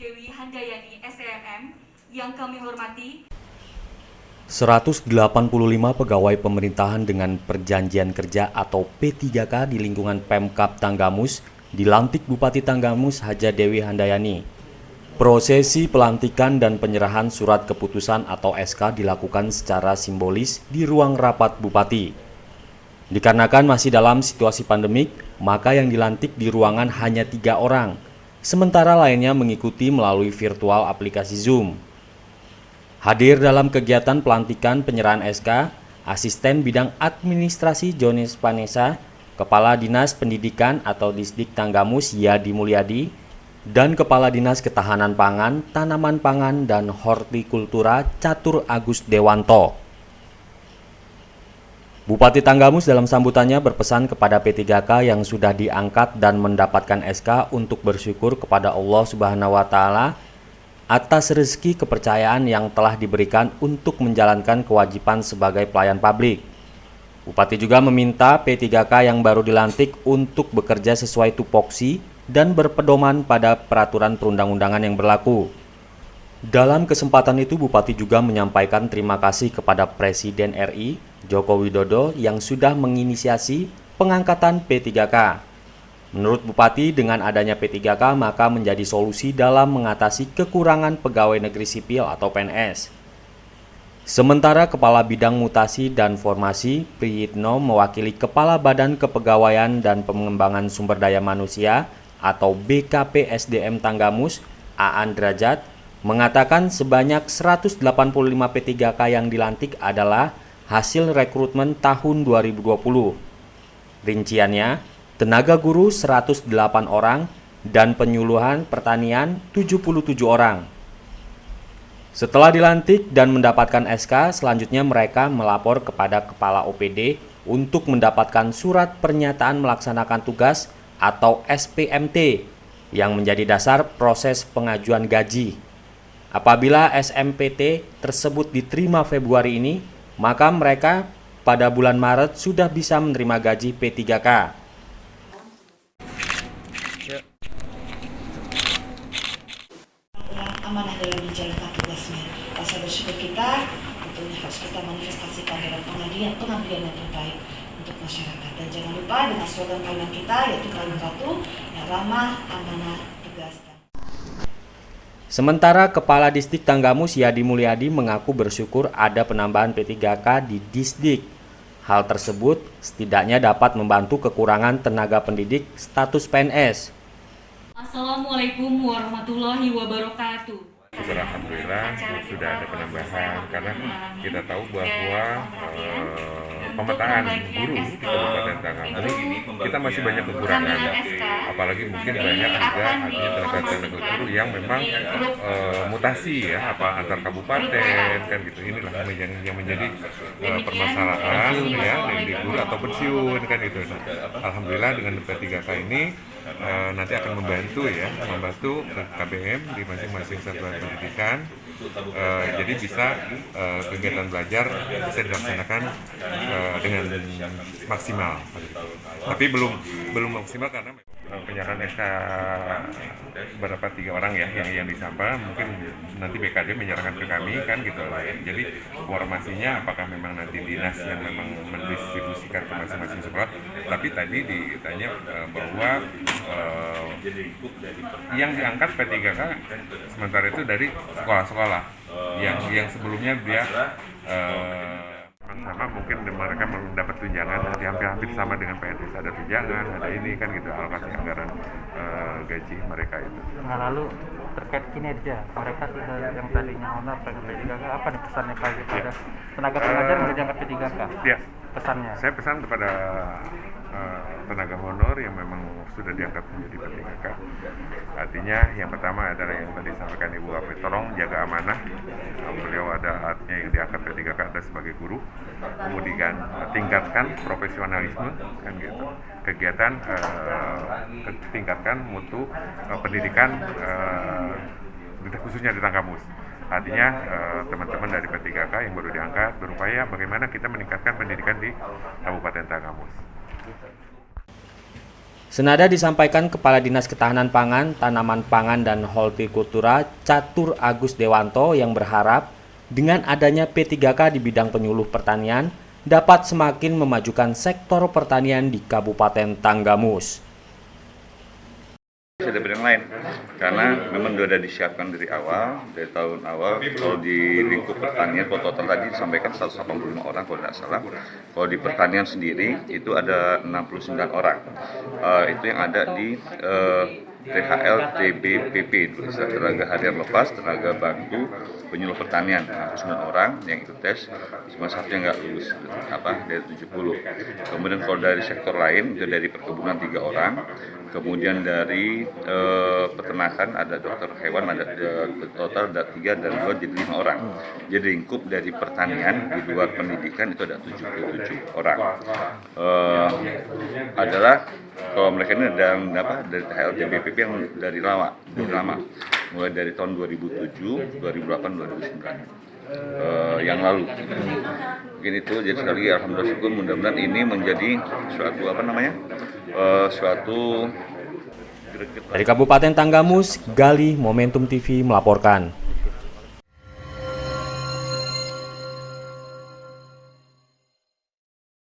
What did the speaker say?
Dewi Handayani SEMM yang kami hormati. 185 pegawai pemerintahan dengan perjanjian kerja atau P3K di lingkungan Pemkab Tanggamus dilantik Bupati Tanggamus Haja Dewi Handayani. Prosesi pelantikan dan penyerahan surat keputusan atau SK dilakukan secara simbolis di ruang rapat Bupati. Dikarenakan masih dalam situasi pandemik, maka yang dilantik di ruangan hanya 3 orang, sementara lainnya mengikuti melalui virtual aplikasi Zoom. Hadir dalam kegiatan pelantikan penyerahan SK, Asisten Bidang Administrasi Jones Panesa, Kepala Dinas Pendidikan atau Disdik Tanggamus Yadi Mulyadi, dan Kepala Dinas Ketahanan Pangan, Tanaman Pangan, dan Hortikultura Catur Agus Dewanto. Bupati Tanggamus dalam sambutannya berpesan kepada P3K yang sudah diangkat dan mendapatkan SK untuk bersyukur kepada Allah Subhanahu wa Ta'ala atas rezeki kepercayaan yang telah diberikan untuk menjalankan kewajiban sebagai pelayan publik. Bupati juga meminta P3K yang baru dilantik untuk bekerja sesuai tupoksi dan berpedoman pada peraturan perundang-undangan yang berlaku. Dalam kesempatan itu, Bupati juga menyampaikan terima kasih kepada Presiden RI, Joko Widodo, yang sudah menginisiasi pengangkatan P3K. Menurut Bupati, dengan adanya P3K maka menjadi solusi dalam mengatasi kekurangan pegawai negeri sipil atau PNS. Sementara Kepala Bidang Mutasi dan Formasi Priyitno mewakili Kepala Badan Kepegawaian dan Pengembangan Sumber Daya Manusia atau BKP SDM Tanggamus, Aan Derajat, mengatakan sebanyak 185 P3K yang dilantik adalah hasil rekrutmen tahun 2020. Rinciannya, tenaga guru 108 orang, dan penyuluhan pertanian 77 orang. Setelah dilantik dan mendapatkan SK, selanjutnya mereka melapor kepada Kepala OPD untuk mendapatkan surat pernyataan melaksanakan tugas atau SPMT yang menjadi dasar proses pengajuan gaji. Apabila SMPT tersebut diterima Februari ini, maka mereka pada bulan Maret sudah bisa menerima gaji P3K. Amanah dalam menjalankan tugasnya. Rasa bersyukur kita tentunya harus kita manifestasikan dalam pengabdian yang terbaik untuk masyarakat. Dan jangan lupa dengan slogan kalimat kita yaitu kalimat batu yang ramah, amanah, tegas. Sementara Kepala Disdik Tanggamus Yadi Mulyadi mengaku bersyukur ada penambahan P3K di Disdik. Hal tersebut setidaknya dapat membantu kekurangan tenaga pendidik status PNS. Assalamualaikum warahmatullahi wabarakatuh. Alhamdulillah sudah ada penambahan karena kita tahu bahwa pemetaan guru di Kabupaten Tanggamus kita masih banyak kekurangan, apalagi mungkin banyak juga artinya tenaga guru yang memang mutasi ya antar kabupaten kan gitu. Inilah yang menjadi permasalahan ya di guru atau pensiun kan itu. Nah, alhamdulillah dengan P3K ini nanti akan membantu KBM di masing-masing satuan pendidikan, jadi bisa kegiatan belajar bisa dilaksanakan dengan maksimal. Tapi belum maksimal karena penyerahan SK berapa 3 orang ya yang disapa, mungkin nanti BKD menyerahkan ke kami kan gitu. Jadi informasinya apakah memang nanti dinas yang memang mendistribusikan ke masing-masing sekolah. Tapi tadi ditanya bahwa yang diangkat P3K sementara itu dari sekolah-sekolah yang sebelumnya dia sama mungkin mereka mendapat tunjangan hampir sama dengan PNS, ada tunjangan, ada ini kan gitu, alokasi anggaran gaji mereka itu. Nah, lalu terkait kinerja mereka yang tadinya honor P3K, apa nih pesannya pada tenaga pengajar yang diangkat P3K? Ya, pesannya. Saya pesan kepada tenaga honor yang memang sudah diangkat menjadi P3K. Artinya yang pertama adalah yang tadi disampaikan Ibu Api, tolong jaga amanah. Beliau ada artinya yang diangkat P3K ada sebagai guru. Kemudian tingkatkan profesionalisme kan gitu. Kegiatan tingkatkan mutu pendidikan khususnya di Tanggamus. Artinya teman-teman dari P3K yang baru diangkat berupaya bagaimana kita meningkatkan pendidikan di Kabupaten Tanggamus. Senada disampaikan Kepala Dinas Ketahanan Pangan, Tanaman Pangan dan Hortikultura Catur Agus Dewanto yang berharap dengan adanya P3K di bidang penyuluh pertanian dapat semakin memajukan sektor pertanian di Kabupaten Tanggamus. Ada bidang lain, karena memang sudah disiapkan dari awal, dari tahun awal. Kalau di lingkup pertanian, kalau total tadi disampaikan 185 orang kalau tidak salah. Kalau di pertanian sendiri itu ada 69 orang. Itu yang ada di THL TBPP, tenaga harian lepas, tenaga bantu penyuluh pertanian, 9 orang yang ikut tes, cuma satu yang nggak lulus, dari 70. Kemudian kalau dari sektor lain itu dari perkebunan 3 orang, kemudian dari peternakan ada dokter hewan, ada total ada 3 dan 2 jadi 5 orang. Jadi lingkup dari pertanian di luar pendidikan itu ada 77 orang. Adalah kalau mereka ini ada dari THL TBPP yang dari lama, mulai dari tahun 2007, 2008, 2009 yang lalu. Mungkin itu, jadi sekali lagi alhamdulillah syukur, mudah-mudahan ini menjadi suatu suatu Dari Kabupaten Tanggamus, Gali Momentum TV melaporkan.